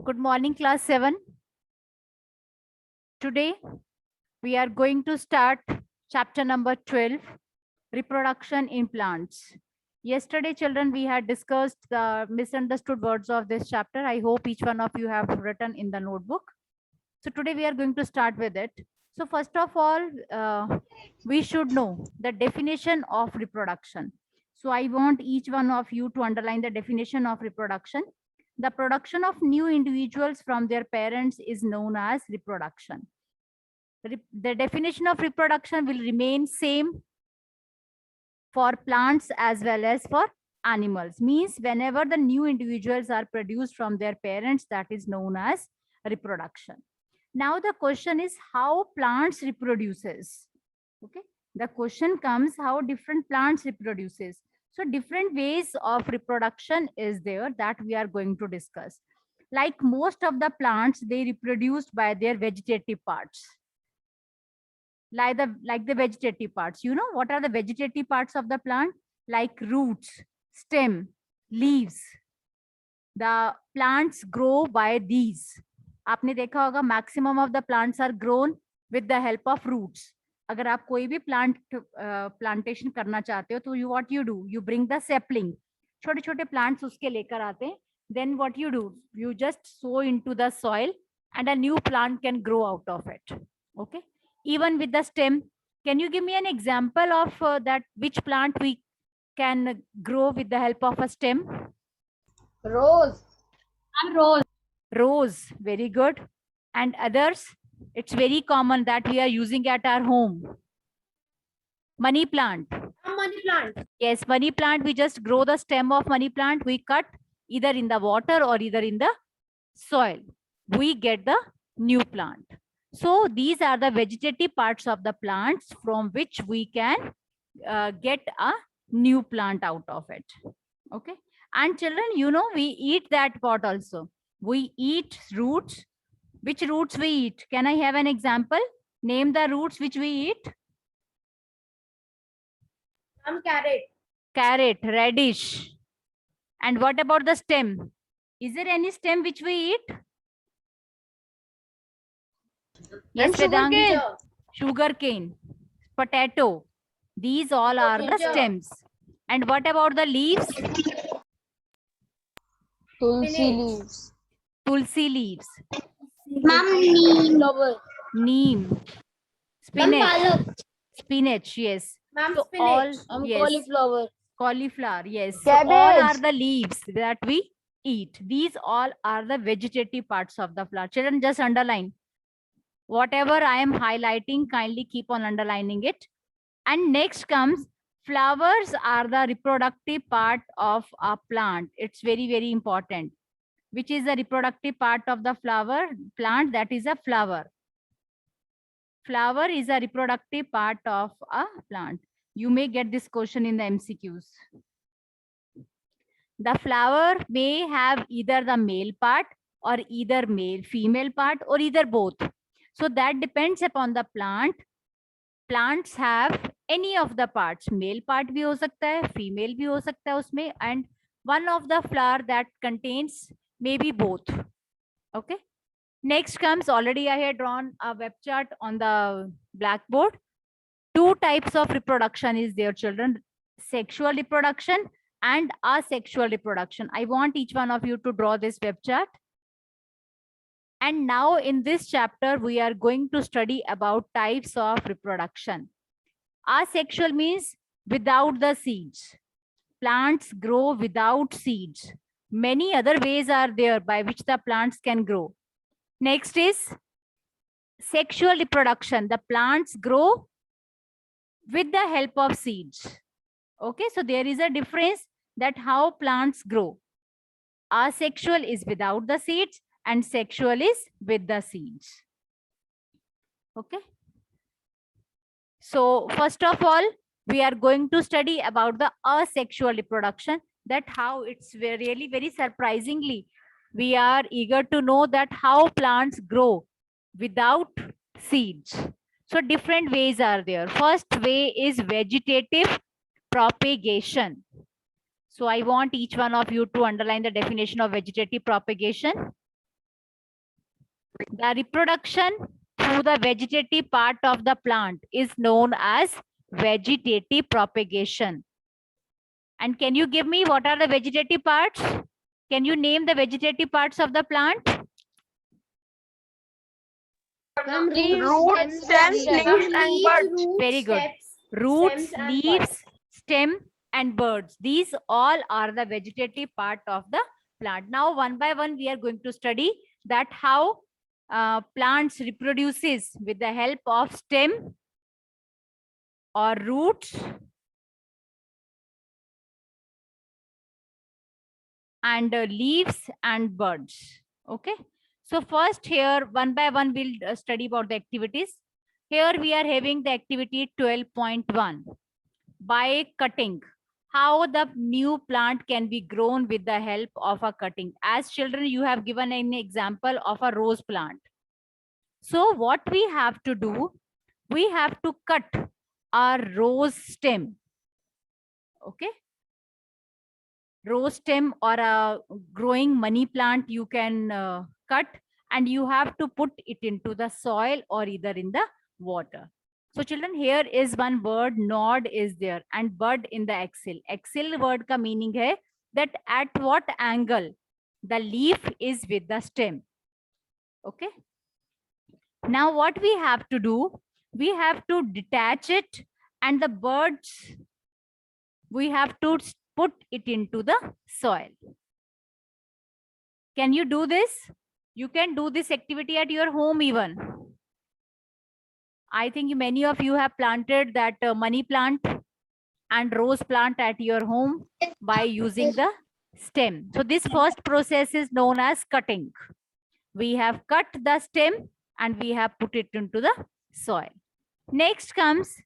Good morning, class 7. Today, we are going to start chapter number 12, reproduction in plants. Yesterday, children, we had discussed the misunderstood words of this chapter. I hope each one of you have written in the notebook. So today we are going to start with it. So first of all, we should know the definition of reproduction. So I want each one of you to underline the definition of reproduction. The production of new individuals from their parents is known as reproduction. The definition of reproduction will remain same for plants as well as for animals. Means whenever the new individuals are produced from their parents, that is known as reproduction. Now the question is how plants reproduces. Okay, the question comes how different plants reproduces. So different ways of reproduction is there that we are going to discuss. Like most of the plants, they reproduced by their vegetative parts. Like the vegetative parts. You know what are the vegetative parts of the plant? Like roots, stem, leaves. The plants grow by these. आपने देखा होगा maximum of the plants are grown with the help of roots. अगर आप कोई भी plantation करना चाहते हो तो you what you do, you bring the sapling. छोटे छोटे प्लांट्स उसके लेकर आते हैं. Then what you do, you just sow into the soil and a new plant can grow out of it. Okay, even with the stem, can you give me an example of that which plant we can grow with the help of a stem? Rose. Rose. Rose, very good. And others, it's very common that we are using at our home. Money plant. Money plant. Yes, money plant, we just grow the stem of money plant, we cut either in the water or either in the soil, we get the new plant. So these are the vegetative parts of the plants from which we can get a new plant out of it. Okay, and children, you know, we eat that pot also. We eat roots. Which roots we eat? Can I have an example? Name the roots which we eat. Carrot. Carrot, radish. And what about the stem? Is there any stem which we eat? Yes, Vedang. Sugar cane, potato. These all are the stems. And what about the leaves? Tulsi leaves. Tulsi leaves. Neem. Neem. Spinach. Spinach, yes. So all, yes. Cauliflower. Cauliflower, yes. So Cabbage. all are the leaves that we eat. These all are the vegetative parts of the flower. Children, just underline. Whatever I am highlighting, kindly keep on underlining it. And next comes flowers are the reproductive part of a plant. It's very, very important. Which is the reproductive part of the flower plant? That is a flower. Flower is a reproductive part of a plant. You may get this question in the MCQs. The flower may have either the male part or either female part or either both. So that depends upon the plant. Plants have any of the parts. Male part bhi ho sakta hai, female bhi ho sakta hai usme, and one of the flower that contains maybe both. Okay. Next comes, already I had drawn a web chart on the blackboard. Two types of reproduction is there, children. Sexual reproduction and asexual reproduction. I want each one of you to draw this web chart. And now in this chapter, we are going to study about types of reproduction. Asexual means without the seeds. Plants grow without seeds. Many other ways are there by which the plants can grow. Next is sexual reproduction. The plants grow with the help of seeds. Okay, so there is a difference that how plants grow. Asexual is without the seeds and sexual is with the seeds. Okay. So first of all, we are going to study about the asexual reproduction, that how it's really very surprisingly, we are eager to know that how plants grow without seeds. So different ways are there. First way is vegetative propagation. So I want each one of you to underline the definition of vegetative propagation. The reproduction through the vegetative part of the plant is known as vegetative propagation. And can you give me what are the vegetative parts? Can you name the vegetative parts of the plant? Roots, stems, leaves, and buds. Very good. Roots, leaves, stem, and buds. These all are the vegetative part of the plant. Now, one by one, we are going to study that how plants reproduces with the help of stem or roots and leaves and buds. Okay. So first here, one by one, we'll study about the activities. Here we are having the activity 12.1 by cutting. How the new plant can be grown with the help of a cutting. As children, you have given an example of a rose plant. So what we have to do, we have to cut our rose stem. Okay. Rose stem or a growing money plant you can cut, and you have to put it into the soil or either in the water. So children, here is one word, nod is there, and bud in the axil. Axil word ka meaning hai that at what angle the leaf is with the stem. Okay. Now what we have to do, we have to detach it, and the buds, we have to put it into the soil. Can you do this? You can do this activity at your home even. I think many of you have planted that money plant and rose plant at your home by using the stem. So this first process is known as cutting. We have cut the stem and we have put it into the soil. Next comes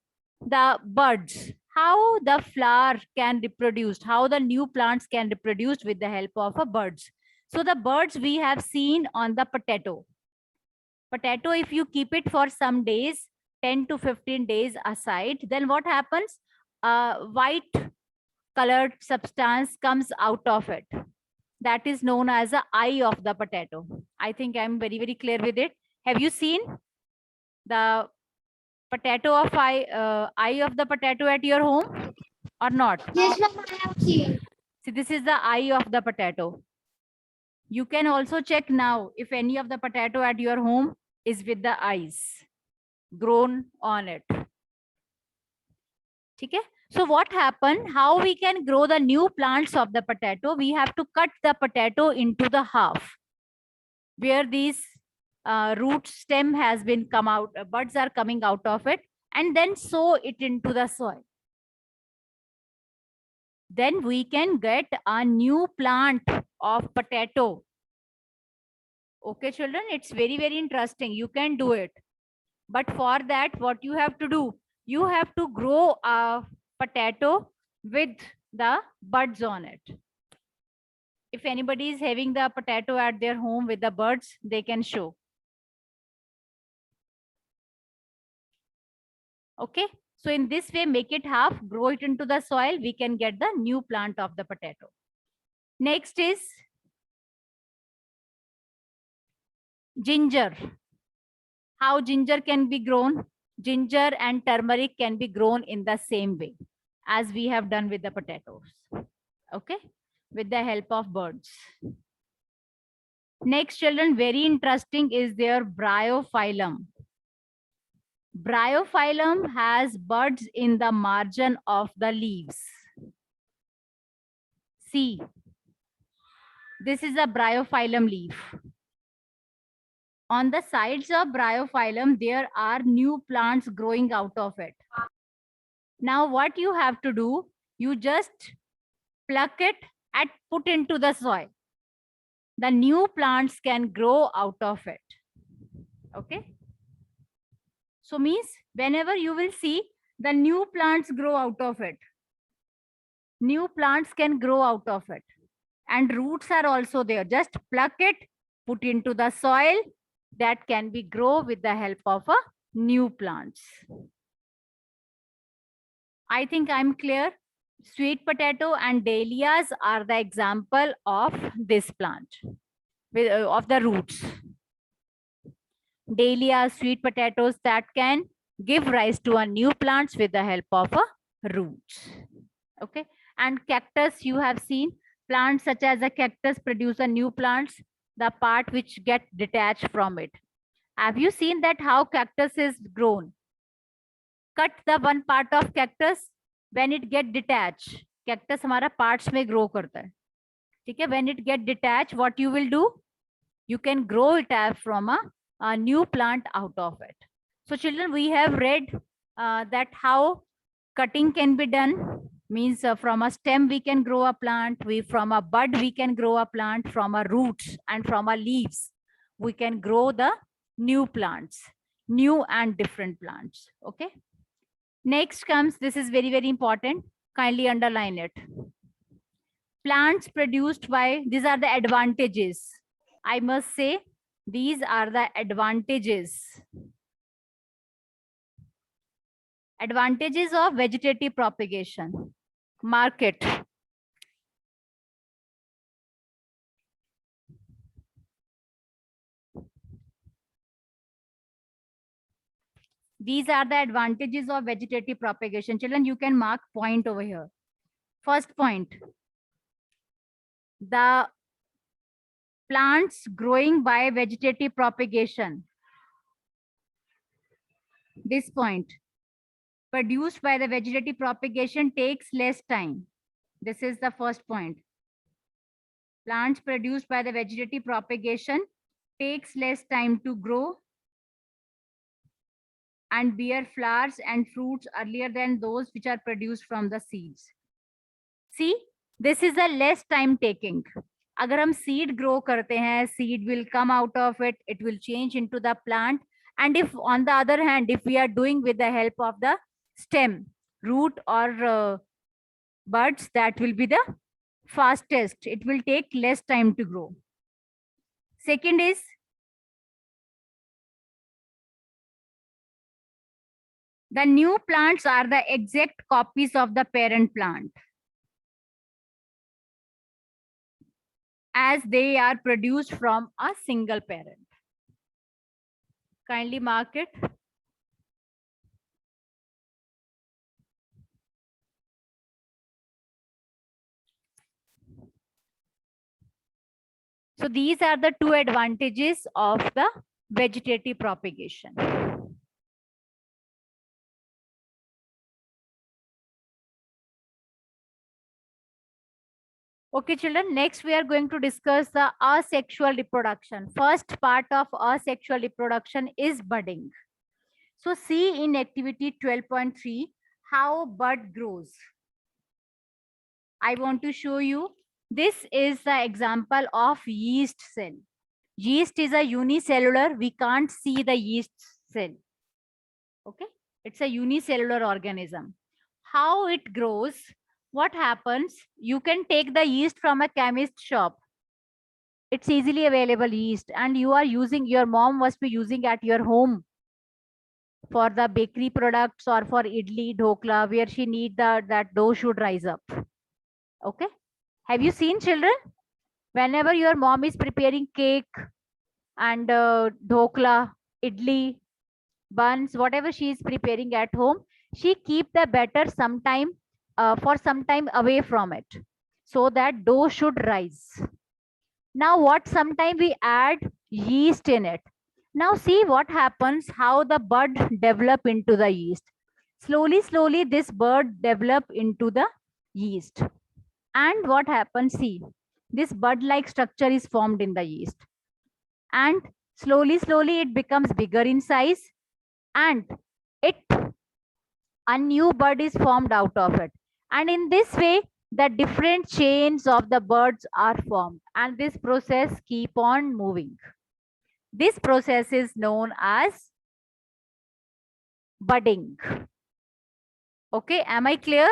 the buds. How the flower can reproduce, how the new plants can reproduce with the help of a buds. So the buds we have seen on the potato. Potato, if you keep it for some days, 10 to 15 days aside, then what happens? White colored substance comes out of it. That is known as the eye of the potato. I think I'm very, very clear with it. Have you seen the potato of eye of the potato at your home or not? Yes, ma'am, I have seen. See, this is the eye of the potato. You can also check now if any of the potato at your home is with the eyes grown on it. Okay. So what happened? How we can grow the new plants of the potato? We have to cut the potato into the half where these root stem has been come out, buds are coming out of it, and then sow it into the soil. Then we can get a new plant of potato. Okay, children, it's very, very interesting. You can do it. But for that, what you have to do, you have to grow a potato with the buds on it. If anybody is having the potato at their home with the buds, they can show. Okay. So in this way, make it half, grow it into the soil. We can get the new plant of the potato. Next is ginger. How ginger can be grown? Ginger and turmeric can be grown in the same way as we have done with the potatoes. Okay. With the help of birds. Next, children, very interesting is their bryophyllum. Bryophyllum has buds in the margin of the leaves. See, this is a bryophyllum leaf. On the sides of bryophyllum, there are new plants growing out of it. Now, what you have to do, you just pluck it and put into the soil. The new plants can grow out of it. Okay. So means whenever you will see the new plants grow out of it. New plants can grow out of it. And roots are also there. Just pluck it, put into the soil. That can be grow with the help of a new plants. I think I'm clear. Sweet potato and dahlias are the example of this plant, of the roots. dahlia, sweet potatoes that can give rise to a new plants with the help of a roots. Okay, and cactus, you have seen plants such as a cactus produce a new plants, the part which get detached from it. Have you seen that how cactus is grown? Cut the one part of cactus, when it get detached, cactus हमारा parts में grow करता है, ठीक है? When it get detached, what you will do? You can grow it as from a new plant out of it. So children, we have read that how cutting can be done. Means from a stem we can grow a plant, from a bud we can grow a plant, from a roots and from a leaves we can grow the new plants, new and different plants. Okay. Next comes, this is very, very important. Kindly underline it. Plants produced by, these are the advantages. I must say, these are the advantages. Advantages of vegetative propagation. Market. These are the advantages of vegetative propagation. Children, you can mark point over here. First point. The plants growing by vegetative propagation. This point. Produced by the vegetative propagation takes less time. This is the first point. Plants produced by the vegetative propagation takes less time to grow and bear flowers and fruits earlier than those which are produced from the seeds. See, this is a less time taking. अगर हम seed grow करते हैं, seed will come out of it, it will change into the plant. And if on the other hand, if we are doing with the help of the stem, root or buds, that will be the fastest. It will take less time to grow. Second is, the new plants are the exact copies of the parent plant, as they are produced from a single parent. Kindly mark it. So these are the two advantages of the vegetative propagation. Okay, children, next we are going to discuss the asexual reproduction. First part of asexual reproduction is budding. So see in activity 12.3 how bud grows. I want to show you. This is the example of yeast cell. Yeast is a unicellular. We can't see the yeast cell. Okay, it's a unicellular organism. How it grows? What happens? You can take the yeast from a chemist shop. It's easily available yeast, and you are using, your mom must be using at your home for the bakery products or for idli, dhokla, where she need that dough should rise up. Okay. Have you seen, children? Whenever your mom is preparing cake and dhokla, idli, buns, whatever she is preparing at home, she keep the batter for some time away from it, so that dough should rise. Now what, sometime we add yeast in it. Now see what happens, how the bud develop into the yeast. Slowly this bud develop into the yeast. And what happens, see, this bud like structure is formed in the yeast, and slowly it becomes bigger in size, and a new bud is formed out of it. And in this way, the different chains of the buds are formed, and this process keep on moving. This process is known as budding. Okay, am I clear?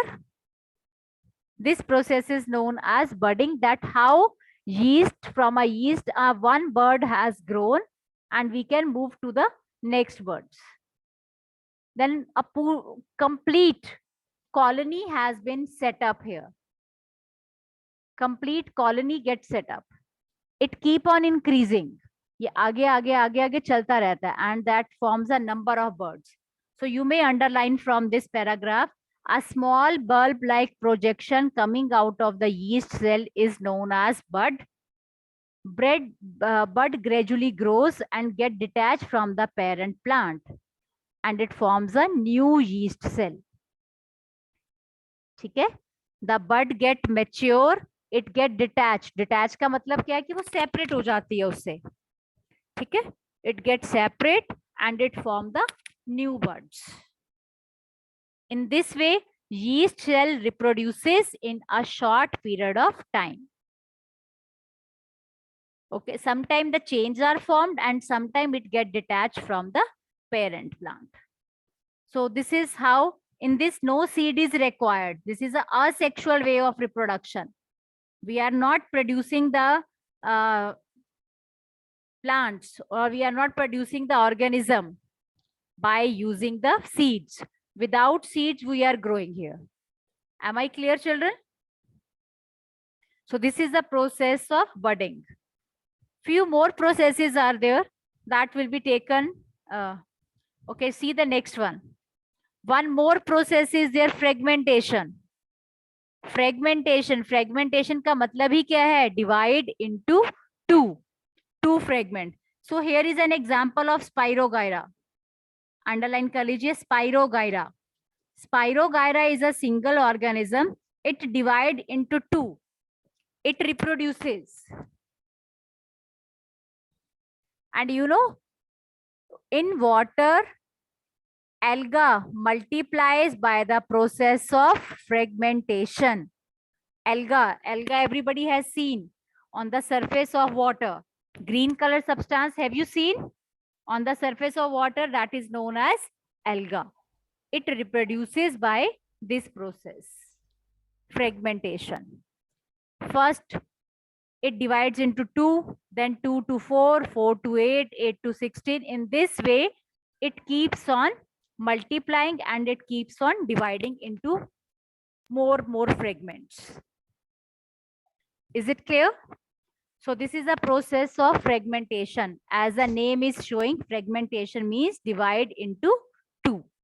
This process is known as budding, that how yeast, from a yeast, one bud has grown and we can move to the next buds. Then a complete colony has been set up here. Complete colony gets set up. It keep on increasing. ये आगे आगे आगे आगे चलता रहता है, and that forms a number of buds. So you may underline from this paragraph, a small bulb-like projection coming out of the yeast cell is known as bud. Bud gradually grows and get detached from the parent plant, and it forms a new yeast cell. ठीक है? The bud get mature, it get detached. Detached का मतलब क्या है कि वो separate हो जाती है उससे. ठीक है? It gets separate and it form the new buds. In this way, yeast cell reproduces in a short period of time. Okay, sometimes the chains are formed and sometimes it get detached from the parent plant. So this is how, in this no seed is required. This is a asexual way of reproduction. We are not producing the plants, or we are not producing the organism by using the seeds. Without seeds, we are growing here. Am I clear, children? So this is the process of budding. Few more processes are there that will be taken. Okay, see the next one. One more process is there, fragmentation. Fragmentation का मतलब ही क्या है? Divide into two fragment. So here is an example of Spirogyra. Underline कर लीजिए, Spirogyra. Spirogyra is a single organism. It divide into two. It reproduces. And you know, in water, alga multiplies by the process of fragmentation. Alga everybody has seen on the surface of water. Green color substance, have you seen? On the surface of water, that is known as alga. It reproduces by this process, fragmentation. First, it divides into 2, then 2 to 4, 4 to 8, 8 to 16. In this way, it keeps on multiplying and it keeps on dividing into more fragments. Is it clear? So this is a process of fragmentation. As the name is showing, fragmentation means divide into 2.